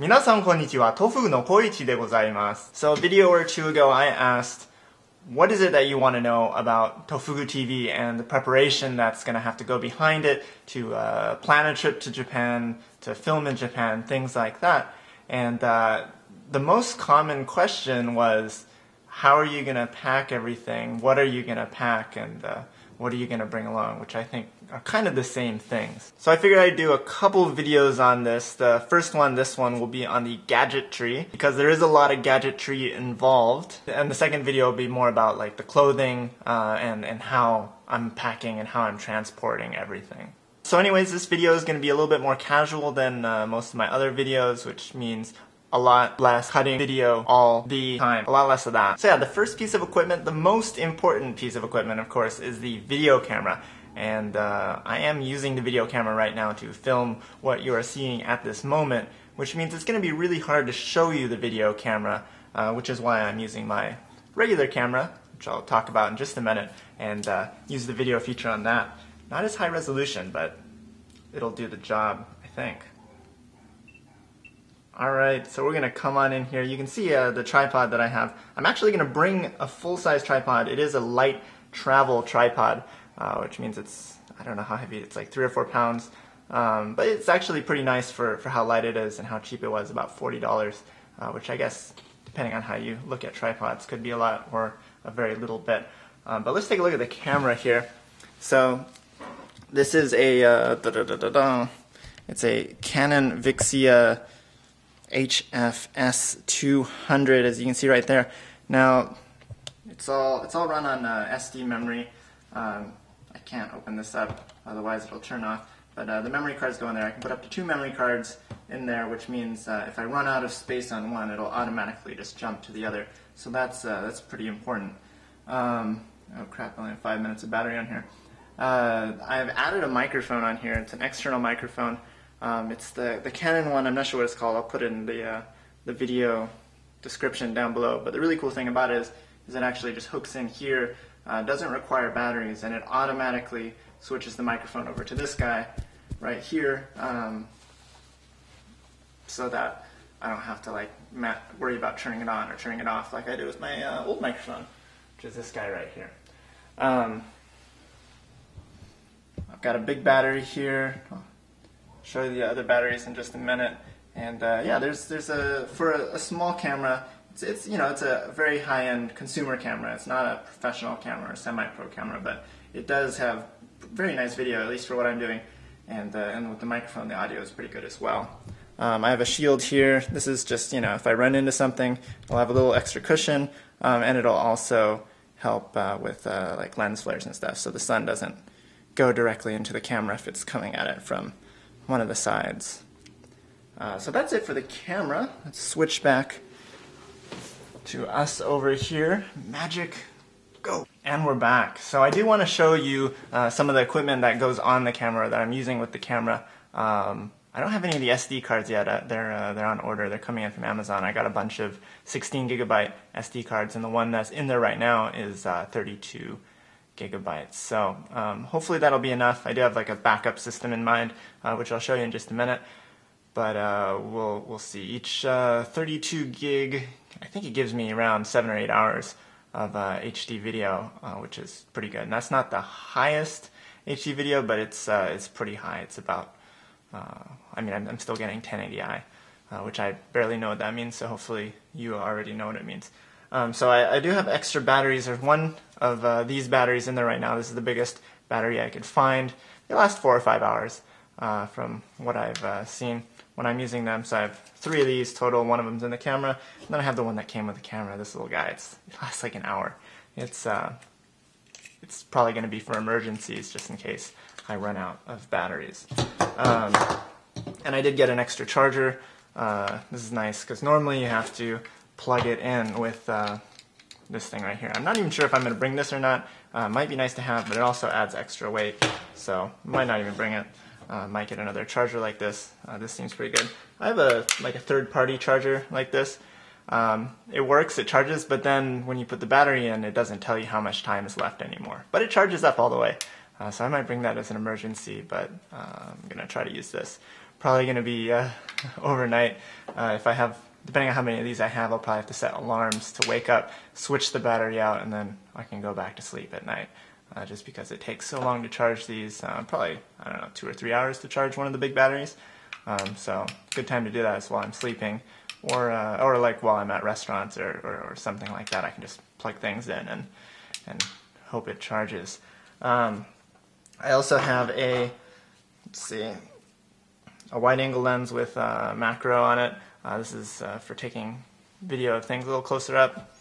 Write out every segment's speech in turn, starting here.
皆さんこんにちは、Tofuguの小市でございます。So a video or two ago I asked, what is it that you want to know about TofuguTV and the preparation that's going to have to go behind it to plan a trip to Japan, to film in Japan, things like that. And the most common question was, how are you going to pack everything? What are you going to pack? And what are you going to bring along? Which I think are kind of the same things. So I figured I'd do a couple videos on this. The first one, this one, will be on the gadgetry, because there is a lot of gadgetry involved. And the second video will be more about like the clothing and how I'm packing and how I'm transporting everything. So anyways, this video is going to be a little bit more casual than most of my other videos, which means a lot less cutting video all the time, a lot less of that. So yeah, the first piece of equipment, the most important piece of equipment, of course, is the video camera. And I am using the video camera right now to film what you are seeing at this moment, which means it's going to be really hard to show you the video camera, which is why I'm using my regular camera, which I'll talk about in just a minute, and use the video feature on that. Not as high resolution, but it'll do the job, I think. Alright, so we're going to come on in here. You can see the tripod that I have. I'm actually going to bring a full-size tripod. It is a light travel tripod, which means it's, I don't know how heavy, it's like 3 or 4 pounds. But it's actually pretty nice for how light it is and how cheap it was, about $40, which I guess, depending on how you look at tripods, could be a lot or a very little bit. But let's take a look at the camera here. So, this is a, it's a Canon Vixia HFS 200, as you can see right there. Now, it's all run on SD memory. I can't open this up, otherwise it'll turn off. But the memory cards go in there. I can put up to 2 memory cards in there, which means if I run out of space on one, it'll automatically just jump to the other. So that's pretty important. Oh crap! I only have 5 minutes of battery on here. I've added a microphone on here. It's an external microphone. It's the Canon one. I'm not sure what it's called. I'll put it in the video description down below. But the really cool thing about it is it actually just hooks in here. Doesn't require batteries, and it automatically switches the microphone over to this guy right here, so that I don't have to like worry about turning it on or turning it off like I did with my old microphone, which is this guy right here. I've got a big battery here. I'll show you the other batteries in just a minute. And yeah, there's for a small camera, it's you know, it's a very high-end consumer camera. It's not a professional camera or semi-pro camera, but it does have very nice video, at least for what I'm doing. And with the microphone, the audio is pretty good as well. I have a shield here. This is just, you know, if I run into something, I'll have a little extra cushion, and it'll also help with like lens flares and stuff, so the sun doesn't go directly into the camera if it's coming at it from one of the sides. So that's it for the camera. Let's switch back to us over here. Magic, go! And we're back. So I do want to show you some of the equipment that goes on the camera that I'm using with the camera. I don't have any of the SD cards yet. They're on order. They're coming in from Amazon. I got a bunch of 16 gigabyte SD cards, and the one that's in there right now is 32 gigabytes. So hopefully that'll be enough. I do have like a backup system in mind, which I'll show you in just a minute. But we'll see. Each 32 gig, I think it gives me around 7 or 8 hours of HD video, which is pretty good. And that's not the highest HD video, but it's pretty high. It's about, I mean, I'm still getting 1080i, which I barely know what that means. So hopefully you already know what it means. So I do have extra batteries. There's one of these batteries in there right now. This is the biggest battery I could find. They last 4 or 5 hours from what I've seen when I'm using them. So I have 3 of these total. One of them's in the camera. And then I have the one that came with the camera, this little guy. It lasts like an hour. It's probably going to be for emergencies, just in case I run out of batteries. And I did get an extra charger. This is nice, because normally you have to plug it in with this thing right here. I'm not even sure if I'm going to bring this or not. Might be nice to have, but it also adds extra weight, so might not even bring it. Might get another charger like this. This seems pretty good. I have like a third-party charger like this. It works, it charges, but then when you put the battery in, it doesn't tell you how much time is left anymore. But it charges up all the way. So I might bring that as an emergency, but I'm going to try to use this probably going to be overnight. If I have, depending on how many of these I have, I'll probably have to set alarms to wake up, switch the battery out, and then I can go back to sleep at night. Just because it takes so long to charge these, probably, I don't know, 2 or 3 hours to charge one of the big batteries. So good time to do that is while I'm sleeping, or like while I'm at restaurants or something like that. I can just plug things in and hope it charges. I also have a, let's see, a wide-angle lens with macro on it. This is for taking video of things a little closer up.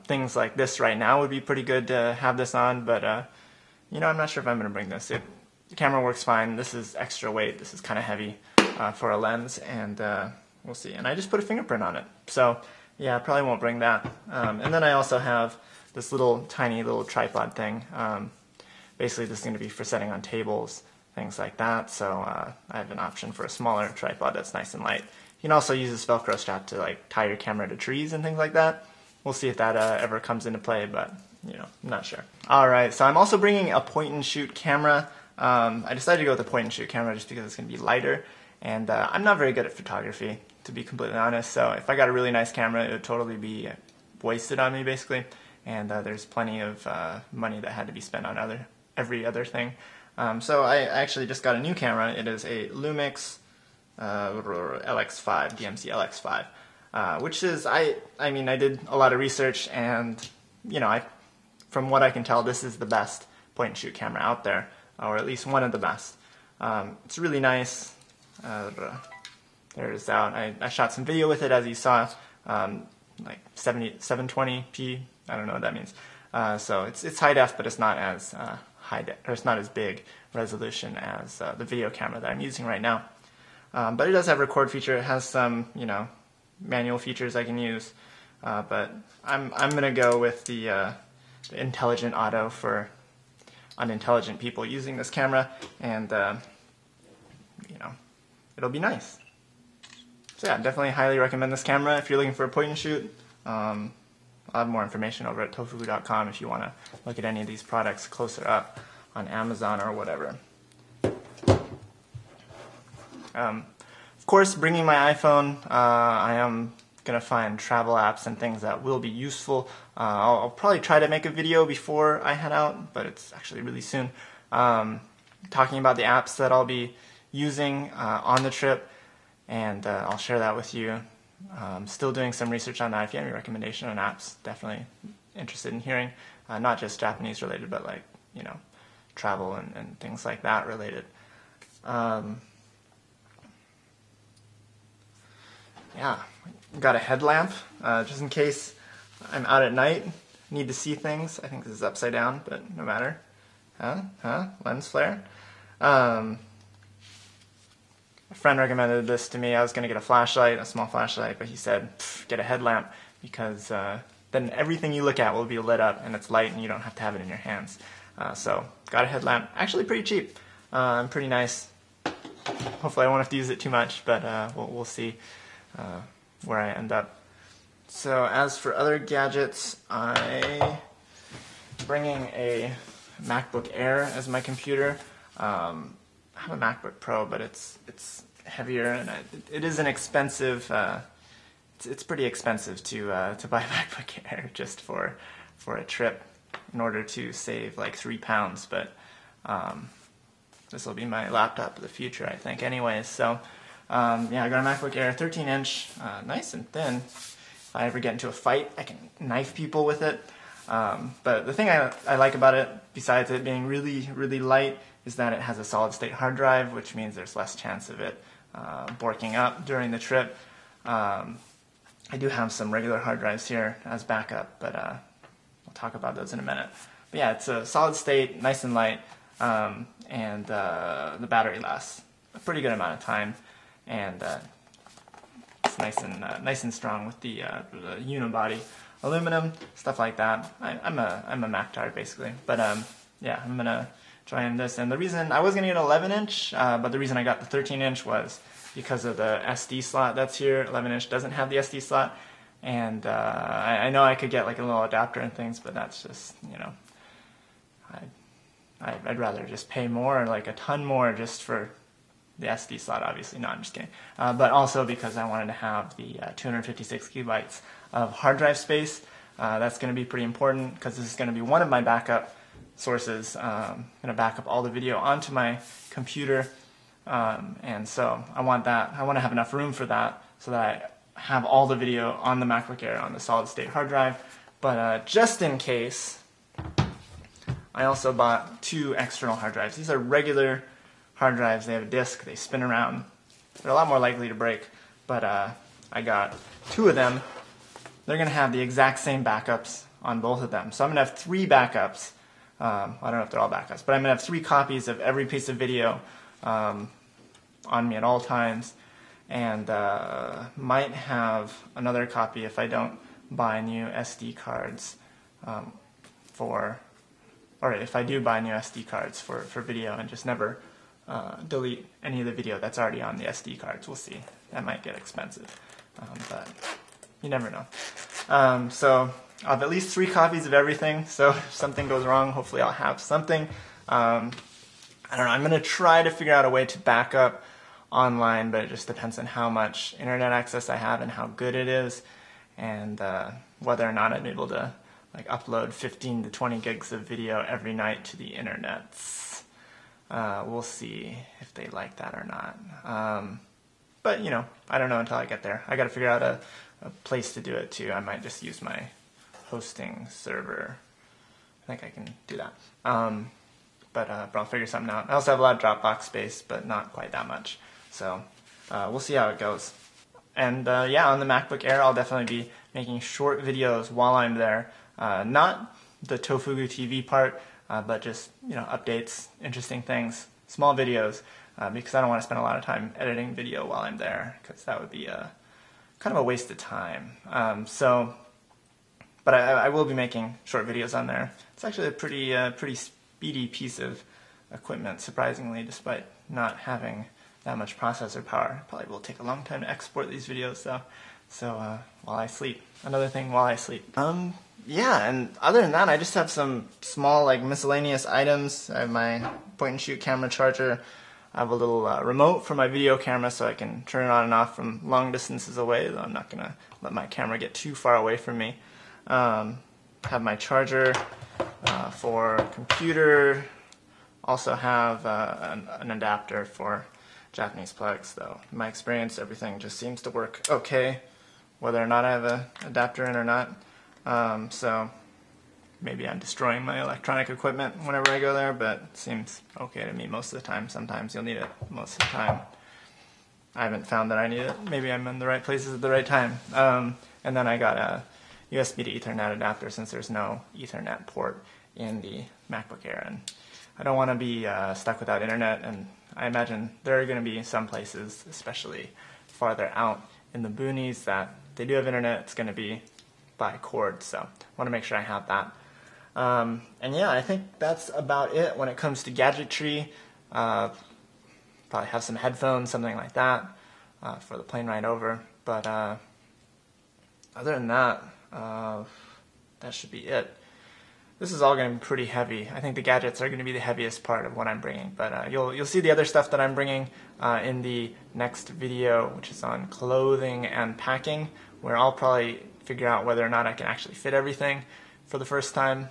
Things like this right now would be pretty good to have this on, but you know, I'm not sure if I'm going to bring this. The camera works fine. This is extra weight. This is kind of heavy for a lens, and we'll see. And I just put a fingerprint on it, so yeah, I probably won't bring that. And then I also have this tiny little tripod thing. Basically, this is going to be for setting on tables, things like that. So I have an option for a smaller tripod that's nice and light. You can also use this Velcro strap to like tie your camera to trees and things like that. We'll see if that ever comes into play, but you know, I'm not sure. Alright, so I'm also bringing a point-and-shoot camera. I decided to go with a point-and-shoot camera just because it's going to be lighter, and I'm not very good at photography, to be completely honest, so if I got a really nice camera, it would totally be wasted on me, basically, and there's plenty of money that had to be spent on every other thing. So I actually just got a new camera. It is a Lumix LX5, DMC LX5. Which is, I mean, I did a lot of research, and you know, from what I can tell, this is the best point-and-shoot camera out there, or at least one of the best. It's really nice. There it is out. I shot some video with it, as you saw, like 720p. I don't know what that means. So it's high def, but it's not as or it's not as big resolution as the video camera that I'm using right now. But it does have a record feature. It has some, you know, manual features I can use, but I'm gonna go with the intelligent auto for unintelligent people using this camera, and you know, it'll be nice. So yeah, definitely highly recommend this camera if you're looking for a point and shoot. I'll have more information over at Tofugu.com if you want to look at any of these products closer up on Amazon or whatever. Of course, bringing my iPhone, I am going to find travel apps and things that will be useful. I'll probably try to make a video before I head out, but it's actually really soon, talking about the apps that I'll be using on the trip, and I'll share that with you. Still doing some research on that. If you have any recommendation on apps, definitely interested in hearing. Not just Japanese related, but like, you know, travel and things like that related. Yeah, got a headlamp, just in case I'm out at night, need to see things. I think this is upside down, but no matter. Lens flare. A friend recommended this to me. I was going to get a flashlight, a small flashlight, but he said, get a headlamp, because then everything you look at will be lit up, and it's light, and you don't have to have it in your hands. So, got a headlamp. Actually pretty cheap. Pretty nice. Hopefully I won't have to use it too much, but we'll see where I end up. So as for other gadgets, I'm bringing a MacBook Air as my computer. I have a MacBook Pro, but it's heavier, and it is an expensive. It's pretty expensive to buy a MacBook Air just for a trip in order to save like 3 pounds. But this will be my laptop of the future, I think. Anyways, so. Yeah, I got a MacBook Air, 13-inch, nice and thin. If I ever get into a fight, I can knife people with it. But the thing I like about it, besides it being really, really light, is that it has a solid-state hard drive, which means there's less chance of it borking up during the trip. I do have some regular hard drives here as backup, but we'll talk about those in a minute. But yeah, it's a solid-state, nice and light, and the battery lasts a pretty good amount of time. And it's nice and strong with the unibody aluminum, stuff like that. I'm a Mac tard basically, but yeah, I'm gonna try in this. And the reason I was gonna get an 11-inch, but the reason I got the 13-inch was because of the SD slot that's here. 11-inch doesn't have the SD slot, and I know I could get like a little adapter and things, but that's just, you know, I'd rather just pay more, like a ton more, just for the SD slot, obviously. No, I'm just kidding. But also because I wanted to have the 256 gigabytes of hard drive space. That's going to be pretty important because this is going to be one of my backup sources. I'm going to back up all the video onto my computer, and so I want that. I want to have enough room for that so that I have all the video on the MacBook Air on the solid state hard drive. But just in case, I also bought 2 external hard drives. These are regular hard drives. They have a disk. They spin around. They're a lot more likely to break, but I got 2 of them. They're going to have the exact same backups on both of them. So I'm going to have 3 backups. I don't know if they're all backups, but I'm going to have 3 copies of every piece of video on me at all times, and might have another copy if I don't buy new SD cards or if I do buy new SD cards for video and just never delete any of the video that's already on the SD cards. We'll see. That might get expensive, but you never know. So I'll have at least 3 copies of everything, so if something goes wrong, hopefully I'll have something. I don't know, I'm going to try to figure out a way to back up online, but it just depends on how much internet access I have and how good it is, and whether or not I'm able to upload 15 to 20 gigs of video every night to the internet. We'll see if they like that or not. But, you know, I don't know until I get there. I got to figure out a place to do it too. I might just use my hosting server. I think I can do that. But I'll figure something out. I also have a lot of Dropbox space, but not quite that much. So we'll see how it goes. And yeah, on the MacBook Air, I'll definitely be making short videos while I'm there. Not the TofuguTV part, but just, you know, updates, interesting things, small videos, because I don't want to spend a lot of time editing video while I'm there, because that would be kind of a waste of time. But I will be making short videos on there. It's actually a pretty speedy piece of equipment, surprisingly, despite not having that much processor power. It probably will take a long time to export these videos, though. So while I sleep, another thing while I sleep. Yeah, and other than that, I just have some small, miscellaneous items. I have my point-and-shoot camera charger. I have a little remote for my video camera so I can turn it on and off from long distances away, though I'm not going to let my camera get too far away from me. Have my charger for computer. Also have an adapter for Japanese plugs, though. In my experience, everything just seems to work okay, whether or not I have an adapter in or not. So maybe I'm destroying my electronic equipment whenever I go there, but it seems okay to me most of the time. Sometimes you'll need it most of the time. I haven't found that I need it. Maybe I'm in the right places at the right time. And then I got a USB to Ethernet adapter since there's no Ethernet port in the MacBook Air. And I don't want to be stuck without internet, and I imagine there are going to be some places, especially farther out in the boonies, that they do have internet. It's going to be by cord, so I want to make sure I have that. And yeah, I think that's about it when it comes to gadgetry. Probably have some headphones, something like that, for the plane ride over. But other than that, that should be it. This is all going to be pretty heavy. I think the gadgets are going to be the heaviest part of what I'm bringing, but you'll see the other stuff that I'm bringing in the next video, which is on clothing and packing, where I'll probably figure out whether or not I can actually fit everything for the first time.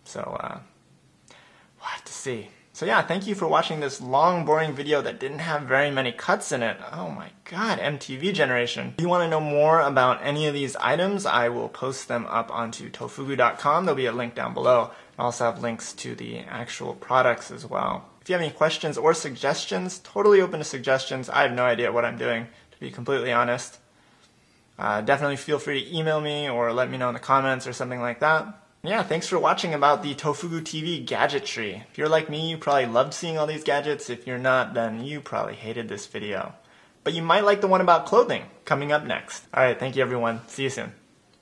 So we'll have to see. So yeah, thank you for watching this long, boring video that didn't have very many cuts in it. Oh my god, MTV generation. If you want to know more about any of these items, I will post them up onto Tofugu.com. There'll be a link down below. I also have links to the actual products as well. If you have any questions or suggestions, totally open to suggestions. I have no idea what I'm doing, to be completely honest. Definitely feel free to email me or let me know in the comments or something like that. Yeah, thanks for watching about the TofuguTV gadgetry. If you're like me, you probably loved seeing all these gadgets. If you're not, then you probably hated this video. But you might like the one about clothing, coming up next. Alright, thank you everyone. See you soon.